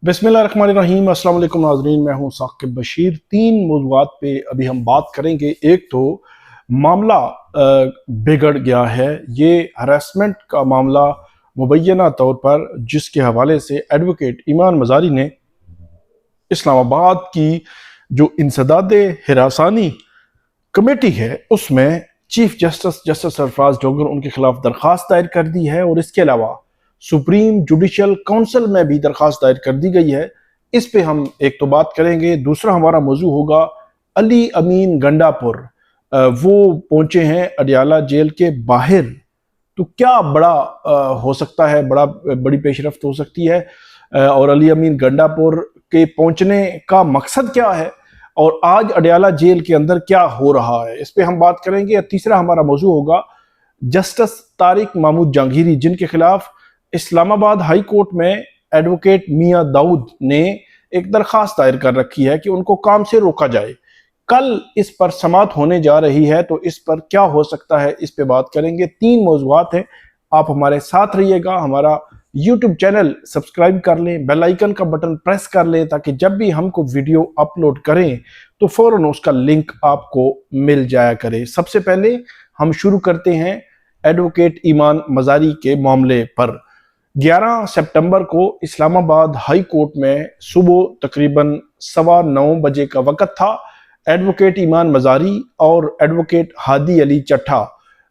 बिस्मिल्लाहिर्रहमानिर्रहीम। अस्सलाम वालेकुम नाज़रीन, मैं हूं साकिब बशीर। तीन मौज़ूआत पे अभी हम बात करेंगे। एक तो मामला बिगड़ गया है, ये हरासमेंट का मामला मुबैना तौर पर, जिसके हवाले से एडवोकेट ईमान मज़ारी ने इस्लामाबाद की जो इंसदाद हिरासानी कमेटी है उसमें चीफ जस्टिस सरफराज डोगर उनके खिलाफ दरख्वास्त दायर कर दी है, और इसके अलावा सुप्रीम जुडिशल काउंसिल में भी दरख्वास्त दायर कर दी गई है। इस पे हम एक तो बात करेंगे। दूसरा हमारा मौजू होगा अली अमीन गंडापुर। वो पहुंचे हैं अडियाला जेल के बाहर, तो क्या बड़ा हो सकता है, बड़ी पेशरफ्त हो सकती है, और अली अमीन गंडापुर के पहुंचने का मकसद क्या है, और आज अडियाला जेल के अंदर क्या हो रहा है, इस पे हम बात करेंगे। तीसरा हमारा मौजू होगा जस्टिस तारिक महमूद जहांगीरी, जिनके खिलाफ इस्लामाबाद हाई कोर्ट में एडवोकेट मियां दाऊद ने एक दरखास्त दायर कर रखी है कि उनको काम से रोका जाए। कल इस पर समाअत होने जा रही है, तो इस पर क्या हो सकता है, इस पे बात करेंगे। तीन मौज़ूआत हैं, आप हमारे साथ रहिएगा। हमारा यूट्यूब चैनल सब्सक्राइब कर लें, बेल आइकन का बटन प्रेस कर लें, ताकि जब भी हमको वीडियो अपलोड करें तो फौरन उसका लिंक आपको मिल जाया करे। सबसे पहले हम शुरू करते हैं एडवोकेट ईमान मज़ारी के मामले पर। 11 सितंबर को इस्लामाबाद हाई कोर्ट में सुबह तकरीबन 9:15 बजे का वक़्त था। एडवोकेट ईमान मज़ारी और एडवोकेट हादी अली चट्ठा,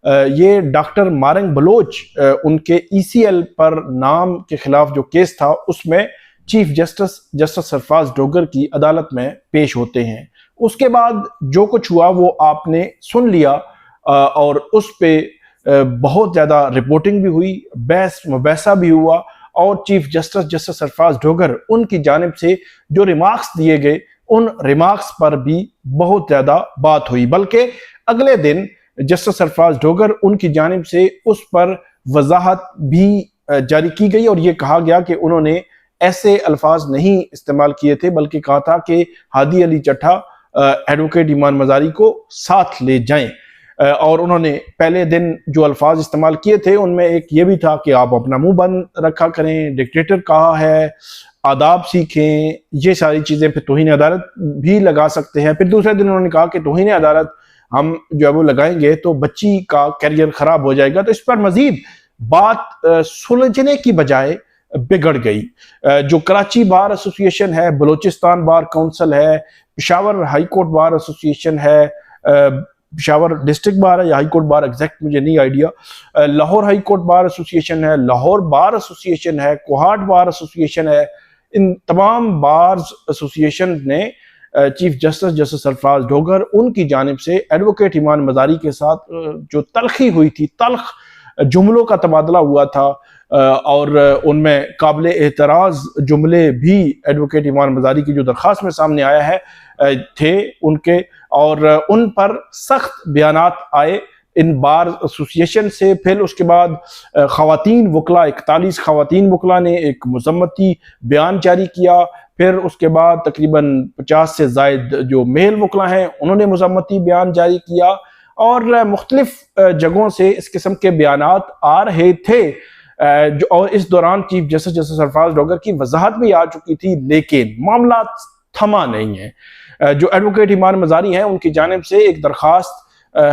ये डॉक्टर मारंग बलोच, उनके ECL पर नाम के खिलाफ जो केस था उसमें चीफ जस्टिस सरफराज डोगर की अदालत में पेश होते हैं। उसके बाद जो कुछ हुआ वो आपने सुन लिया, और उस पे बहुत ज़्यादा रिपोर्टिंग भी हुई, बहस मुबैसा भी हुआ, और चीफ जस्टिस सरफराज डोगर उनकी जानिब से जो रिमार्क्स दिए गए उन रिमार्क्स पर भी बहुत ज़्यादा बात हुई। बल्कि अगले दिन जस्टिस सरफराज डोगर उनकी जानिब से उस पर वजाहत भी जारी की गई, और ये कहा गया कि उन्होंने ऐसे अल्फाज नहीं इस्तेमाल किए थे, बल्कि कहा था कि हादी अली चट्ठा एडवोकेट ईमान मज़ारी को साथ ले जाएं। और उन्होंने पहले दिन जो अल्फाज इस्तेमाल किए थे उनमें एक ये भी था कि आप अपना मुंह बंद रखा करें, डिक्टेटर कहा है, आदाब सीखें, ये सारी चीज़ें। फिर तौहीन अदालत भी लगा सकते हैं। फिर दूसरे दिन उन्होंने कहा कि तौहीन अदालत हम जो है वो लगाएंगे तो बच्ची का कैरियर खराब हो जाएगा। तो इस पर मजीद बात सुलझने की बजाय बिगड़ गई। जो कराची बार एसोसिएशन है, बलोचिस्तान बार काउंसिल है, Peshawar high court bar association है, पेशावर डिस्ट्रिक्ट बार है या हाई कोर्ट बार, एग्जैक्ट मुझे नहीं idea, Lahore high court bar association है, लाहौर बार एसोसिएशन है, कोहाट बार एसोसिएशन है, इन तमाम बार एसोसिएशन ने चीफ जस्टिस सरफराज डोगर उनकी जानिब से एडवोकेट ईमान मज़ारी के साथ जो तलखी हुई थी, तल्ख जुमलों का तबादला हुआ था, और उनमें काबिल एतराज़ जुमले भी एडवोकेट ईमान मज़ारी की जो दरख्वास्त में सामने आया है थे उनके, और उन पर सख्त बयानात आए इन बार एसोसिएशन से। फिर उसके बाद ख़वातीन वकला, 41 ख़वातीन वकला ने एक मज़म्मती बयान जारी किया। फिर उसके बाद तकरीबन 50 से ज़ायद जो मेल वकला हैं उन्होंने मज़म्मती बयान जारी किया, और मुख्तलिफ जगहों से इस किस्म के बयानात आ रहे थे। और इस दौरान चीफ जस्टिस सरफराज डोगर की वजाहत भी आ चुकी थी, लेकिन मामला थमा नहीं है। जो एडवोकेट ईमान मज़ारी हैं उनकी जानिब से एक दरख्वास्त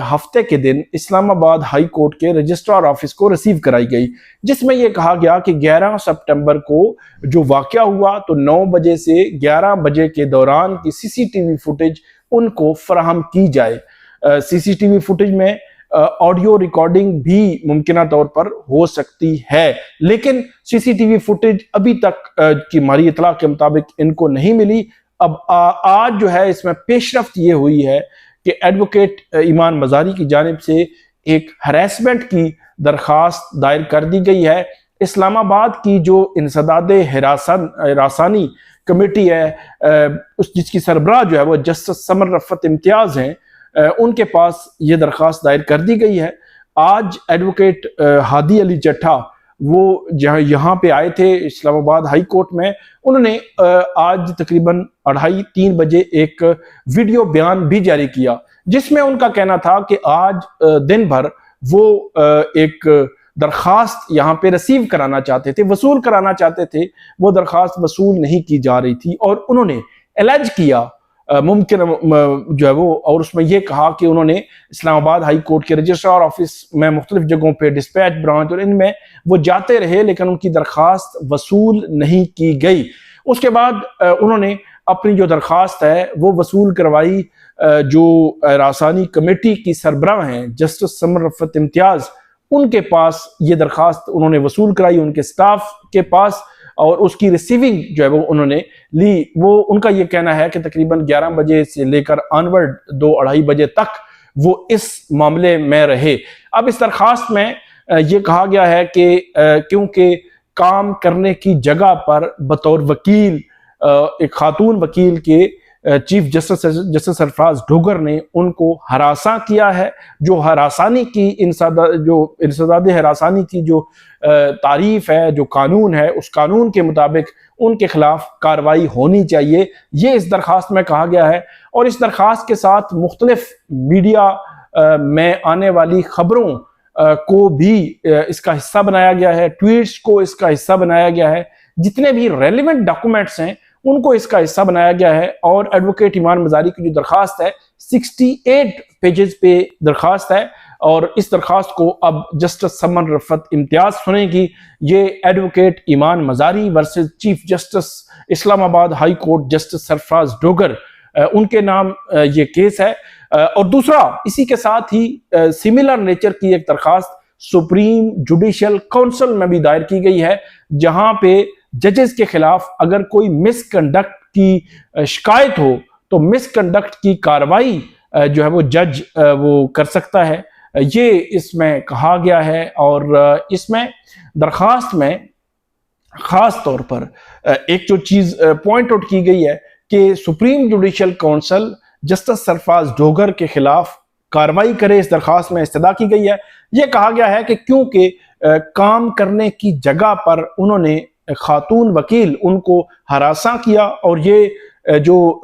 हफ्ते के दिन इस्लामाबाद हाई कोर्ट के रजिस्ट्रार ऑफिस को रिसीव कराई गई, जिसमें यह कहा गया कि 11 सितंबर को जो वाक़या हुआ तो 9 बजे से 11 बजे के दौरान की CCTV फुटेज उनको फराहम की जाए। CCTV फुटेज में ऑडियो रिकॉर्डिंग भी मुमकिना तौर पर हो सकती है, लेकिन CCTV फुटेज अभी तक की हमारी इतला के मुताबिक इनको नहीं मिली। अब आज जो है इसमें पेशरफ्त ये हुई है कि एडवोकेट ईमान मज़ारी की जानिब से एक हरासमेंट की दरख्वास्त दायर कर दी गई है। इस्लामाबाद की जो इंसदाद हिरासानी कमेटी है, जिसकी सरबराह जो है वो जस्टिस समर रफ़त इम्तियाज़ हैं, उनके पास ये दरख्वास्त दायर कर दी गई है। आज एडवोकेट हादी अली चट्ठा वो यहाँ पे आए थे इस्लामाबाद हाई कोर्ट में। उन्होंने आज तकरीबन 2:30-3 बजे एक वीडियो बयान भी जारी किया, जिसमें उनका कहना था कि आज दिन भर वो एक दरखास्त यहाँ पे रिसीव कराना चाहते थे, वसूल कराना चाहते थे, वो दरखास्त वसूल नहीं की जा रही थी और उन्होंने एलर्ज किया मुमकिन जो है वो, और उसमें यह कहा कि उन्होंने इस्लामाबाद हाई कोर्ट के रजिस्ट्रार ऑफिस में मुख्तलिफ जगहों पे डिस्पैच ब्रांच और इनमें वो जाते रहे, लेकिन उनकी दरखास्त वसूल नहीं की गई। उसके बाद उन्होंने अपनी जो दरखास्त है वो वसूल करवाई। जो रासानी कमेटी की सरबराह हैं जस्टिस समर रफत इम्तियाज, उनके पास ये दरखास्त उन्होंने वसूल कराई, उनके स्टाफ के पास, और उसकी रिसीविंग जो है वो उन्होंने ली। वो उनका ये कहना है कि तकरीबन 11 बजे से लेकर ऑनवर्ड 2-2:30 बजे तक वो इस मामले में रहे। अब इस दरखास्त में ये कहा गया है कि क्योंकि काम करने की जगह पर बतौर वकील एक खातून वकील के चीफ जस्टिस सरफराज डोगर ने उनको हरासा किया है, जो हरासानी की इंसदाद हरासानी की जो तारीफ है, जो कानून है, उस कानून के मुताबिक उनके खिलाफ कार्रवाई होनी चाहिए, ये इस दरखास्त में कहा गया है। और इस दरखास्त के साथ मुख्तलिफ मीडिया में आने वाली खबरों को भी इसका हिस्सा बनाया गया है, ट्वीट्स को इसका हिस्सा बनाया गया है, जितने भी रेलिवेंट डॉक्यूमेंट्स हैं उनको इसका हिस्सा बनाया गया है। और एडवोकेट ईमान मजारी की जो दरखास्त है 68 पेजेस पे दरखास्त है, और इस दरखास्त को अब जस्टिस समर रफत इम्तियाज सुनेगी। ये advocate Iman Mazari versus chief justice Islamabad high court justice Sarfaraz Dogar, उनके नाम ये केस है। और दूसरा इसी के साथ ही सिमिलर नेचर की एक दरखास्त सुप्रीम जुडिशियल काउंसिल में भी दायर की गई है, जहां पे जजेस के खिलाफ अगर कोई मिसकंडक्ट की शिकायत हो तो मिसकंडक्ट की कार्रवाई जो है वो जज वो कर सकता है, ये इसमें कहा गया है। और इसमें दरखास्त में खास तौर पर एक जो चीज पॉइंट आउट की गई है कि supreme judicial council justice Sarfaraz Dogar के खिलाफ कार्रवाई करे, इस दरखास्त में इस्तदा की गई है। यह कहा गया है कि क्योंकि काम करने की जगह पर उन्होंने खातून वकील उनको हरासा किया, और ये जो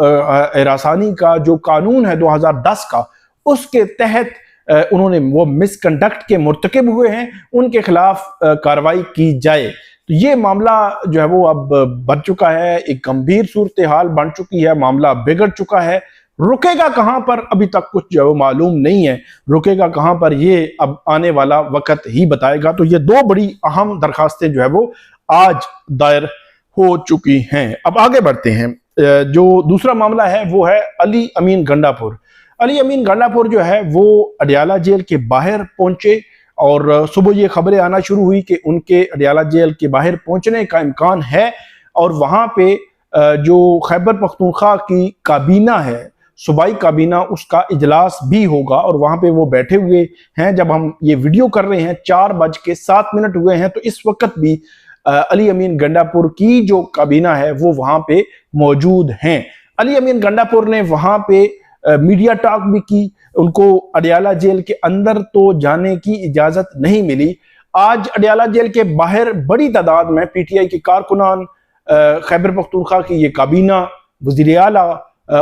हरासानी का जो कानून है 2010 का, उसके तहत उन्होंने वो मिसकंडक्ट के मुर्तकिब हुए हैं, उनके खिलाफ कार्रवाई की जाए। तो ये मामला जो है वो अब बढ़ चुका है, एक गंभीर सूरत हाल बन चुकी है, मामला बिगड़ चुका है। रुकेगा कहां पर अभी तक कुछ जो है वो मालूम नहीं है, रुकेगा कहां पर ये अब आने वाला वक्त ही बताएगा। तो ये दो बड़ी अहम दरखास्तें जो है वो आज दायर हो चुकी हैं। अब आगे बढ़ते हैं। जो दूसरा मामला है वो है अली अमीन गंडापुर। अली अमीन गंडापुर जो है वो अडियाला जेल के बाहर पहुंचे, और सुबह ये खबरें आना शुरू हुई कि उनके अडियाला जेल के बाहर पहुंचने का इम्कान है, और वहां पे जो खैबर पख्तूनख्वा की काबीना है, सूबाई काबीना, उसका इजलास भी होगा, और वहां पे वो बैठे हुए हैं। जब हम ये वीडियो कर रहे हैं 4:07 हुए हैं, तो इस वक्त भी अली अमीन गंडापुर की जो काबीना है वो वहां पे मौजूद हैं। अली अमीन गंडापुर ने वहां पे मीडिया टॉक भी की, उनको अडियाला जेल के अंदर तो जाने की इजाजत नहीं मिली। आज अडियाला जेल के बाहर बड़ी तादाद में पीटीआई के कारकुनान, खैबर पख्तूनख्वा की ये काबीना, वज़ीर आला,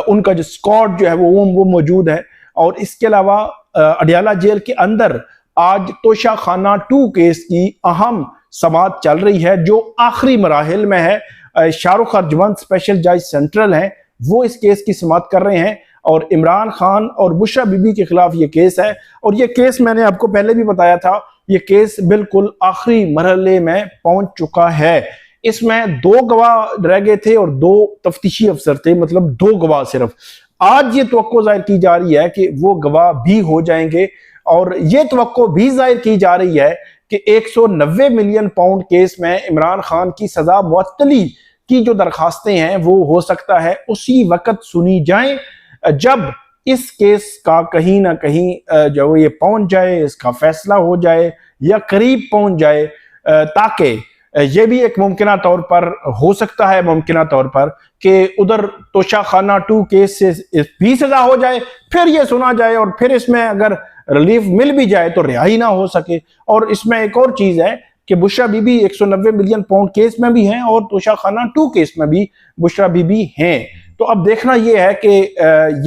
उनका जो स्क्वाड जो है वो मौजूद है। और इसके अलावा अडियाला जेल के अंदर आज तोशा खाना 2 केस की अहम समाअत चल रही है, जो आखिरी मराहिल में है। शाहरुख अर्जवंत स्पेशल जज सेंट्रल हैं, वो इस केस की समाअत कर रहे हैं, और इमरान खान और बुशरा बीबी के खिलाफ ये केस है। और ये केस मैंने आपको पहले भी बताया था, ये केस बिल्कुल आखिरी मरहले में पहुंच चुका है। इसमें 2 गवाह रह गए थे और 2 तफ्तीशी अफसर थे, मतलब 2 गवाह सिर्फ। आज ये तवक्को जाहिर की जा रही है कि वो गवाह भी हो जाएंगे, और ये तवक्को भी जाहिर की जा रही है कि 190 मिलियन पाउंड केस में इमरान खान की सजा मुअत्तली की जो दरखास्तें हैं वो हो सकता है उसी वक्त सुनी जाएं जब इस केस का कहीं ना कहीं जो ये पहुंच जाए, इसका फैसला हो जाए या करीब पहुंच जाए, ताकि ये भी एक मुमकिना तौर पर हो सकता है, मुमकिना तौर पर कि उधर तोशा खाना 2 केस से भी सजा हो जाए, फिर ये सुना जाए, और फिर इसमें अगर रिलीफ मिल भी जाए तो रिहाई ना हो सके। और इसमें एक और चीज है कि Bushra Bibi 190 million pound case में भी हैं, और तोशा खाना 2 केस में भी बुशरा बीबी हैं। तो अब देखना यह है कि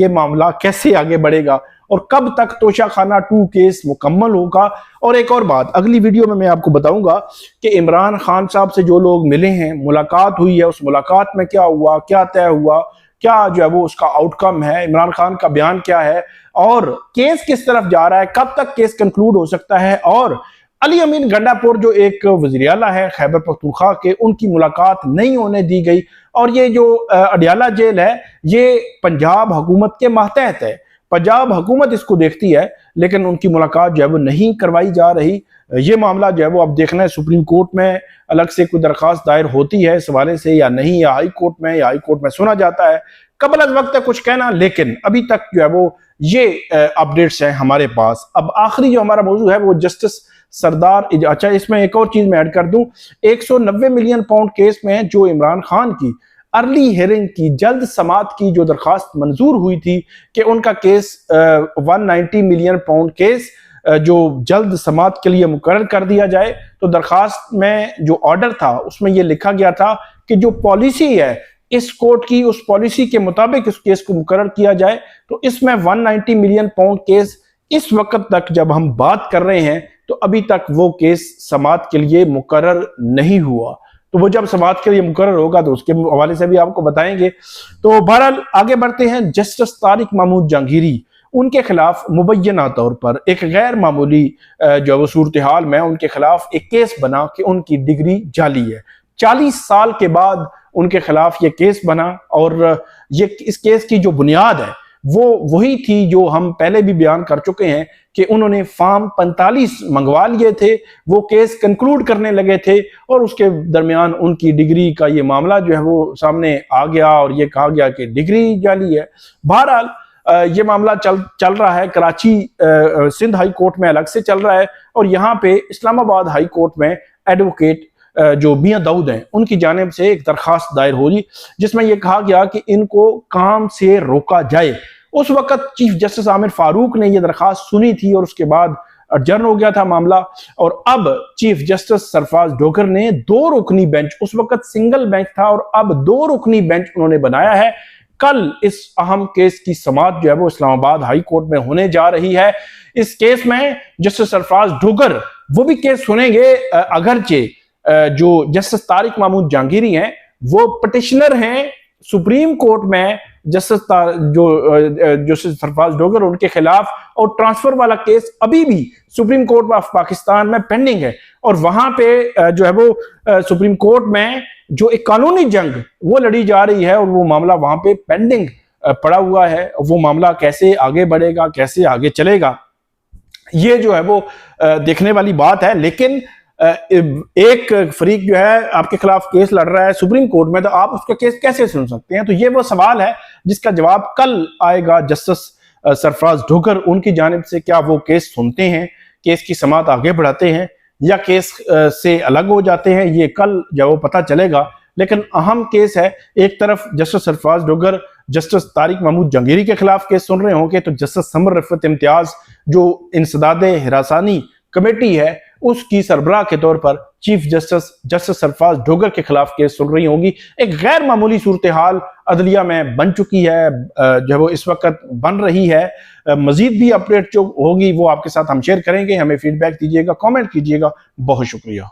ये मामला कैसे आगे बढ़ेगा, और कब तक तोशाखाना 2 केस मुकम्मल होगा। और एक और बात, अगली वीडियो में मैं आपको बताऊंगा कि इमरान खान साहब से जो लोग मिले हैं, मुलाकात हुई है, उस मुलाकात में क्या हुआ, क्या तय हुआ, क्या जो है वो उसका आउटकम है, इमरान खान का बयान क्या है और केस किस तरफ जा रहा है, कब तक केस कंक्लूड हो सकता है। और अली अमीन गंडापुर जो एक वज़ीर आला है खैबर पख्तूनख्वा के, उनकी मुलाकात नहीं होने दी गई। और ये जो अडियाला जेल है ये पंजाब हुकूमत के मातहत है, पंजाब हुकूमत इसको देखती है, लेकिन उनकी मुलाकात जो है वो नहीं करवाई जा रही। ये मामला जो है वो अब देखना है सुप्रीम कोर्ट में अलग से कोई दरखास्त दायर होती है इस हवाले से या नहीं, या हाई कोर्ट में, या हाई कोर्ट में सुना जाता है। कबल अज वक्त है कुछ कहना, लेकिन अभी तक जो है वो ये अपडेट्स हैं हमारे पास। अब आखिरी जो हमारा मौजू है वो जस्टिस सरदार, अच्छा इसमें एक और चीज मैं ऐड कर दूं, 190 मिलियन पाउंड केस में जो इमरान खान की अर्ली हियरिंग की, जल्द समात की जो दरखास्त मंजूर हुई थी कि उनका केस 190 मिलियन पाउंड केस जो जल्द समात के लिए मुकर्रर कर दिया जाए, तो दरखास्त में जो ऑर्डर था उसमें यह लिखा गया था कि जो पॉलिसी है इस कोर्ट की, उस पॉलिसी के मुताबिक इस केस को मुकर्रर किया जाए। तो इसमें 190 मिलियन पाउंड केस इस वक्त तक जब हम बात कर रहे हैं तो अभी तक वो केस समात के लिए मुकर्रर नहीं हुआ। तो वो जब समात के लिए मुकर्रर होगा तो उसके हवाले से भी आपको बताएंगे। तो बहरहाल आगे बढ़ते हैं। जस्टिस तारिक महमूद जहांगीरी, उनके खिलाफ मुबैना तौर पर एक गैर मामूली जो वो सूरत हाल में उनके खिलाफ एक केस बना कि उनकी डिग्री जाली है। 40 साल के बाद उनके खिलाफ ये केस बना और ये इस केस की जो बुनियाद है वो वही थी जो हम पहले भी बयान कर चुके हैं कि उन्होंने फॉर्म 45 मंगवा लिए थे, वो केस कंक्लूड करने लगे थे और उसके दरमियान उनकी डिग्री का ये मामला जो है वो सामने आ गया और ये कहा गया कि डिग्री जाली है। बहरहाल ये मामला चल रहा है कराची सिंध हाई कोर्ट में अलग से चल रहा है और यहाँ पे इस्लामाबाद हाई कोर्ट में एडवोकेट जो मियां दाऊद हैं उनकी जानिब से एक दरखास्त दायर हुई जिसमें यह कहा गया कि इनको काम से रोका जाए। उस वक्त चीफ जस्टिस आमिर फारूक ने यह दरखास्त सुनी थी और उसके बाद adjourn हो गया था मामला। और अब चीफ जस्टिस सरफराज डोगर ने 2 रुकनी बेंच, उस वक्त सिंगल बेंच था और अब 2 रुकनी बेंच उन्होंने बनाया है। कल इस अहम केस की समाअत जो है वो इस्लामाबाद हाई कोर्ट में होने जा रही है। इस केस में जस्टिस सरफराज डोगर वो भी केस सुनेंगे, अगरचे जो जस्टिस तारिक महमूद जहांगीरी हैं वो पिटिशनर हैं सुप्रीम कोर्ट में जस्टिस सरफराज डोगर उनके खिलाफ, और ट्रांसफर वाला केस अभी भी सुप्रीम कोर्ट ऑफ पाकिस्तान में पेंडिंग है। और वहां पे जो है वो सुप्रीम कोर्ट में जो एक कानूनी जंग वो लड़ी जा रही है और वो मामला वहां पे पेंडिंग पड़ा हुआ है। वो मामला कैसे आगे बढ़ेगा, कैसे आगे चलेगा, ये जो है वो देखने वाली बात है। लेकिन एक फरीक जो है आपके खिलाफ केस लड़ रहा है सुप्रीम कोर्ट में, तो आप उसका केस कैसे सुन सकते हैं? तो ये वो सवाल है जिसका जवाब कल आएगा। जस्टिस सरफराज डोगर उनकी जानिब से क्या वो केस सुनते हैं, केस की समाअत आगे बढ़ाते हैं या केस से अलग हो जाते हैं, ये कल जब वो पता चलेगा। लेकिन अहम केस है, एक तरफ जस्टिस सरफराज डोगर जस्टिस तारिक महमूद जहांगीरी के खिलाफ केस सुन रहे होंगे, तो जस्टिस समर रफत इम्तियाज जो इंसदाद हिरासानी कमेटी है उसकी सरबराह के तौर पर चीफ जस्टिस सरफराज डोगर के खिलाफ केस सुन रही होंगी। एक गैर मामूली सूरत हाल अदलिया में बन चुकी है, जो वो इस वक्त बन रही है। मजीद भी अपडेट जो होगी वो आपके साथ हम शेयर करेंगे। हमें फीडबैक दीजिएगा, कमेंट कीजिएगा। बहुत शुक्रिया।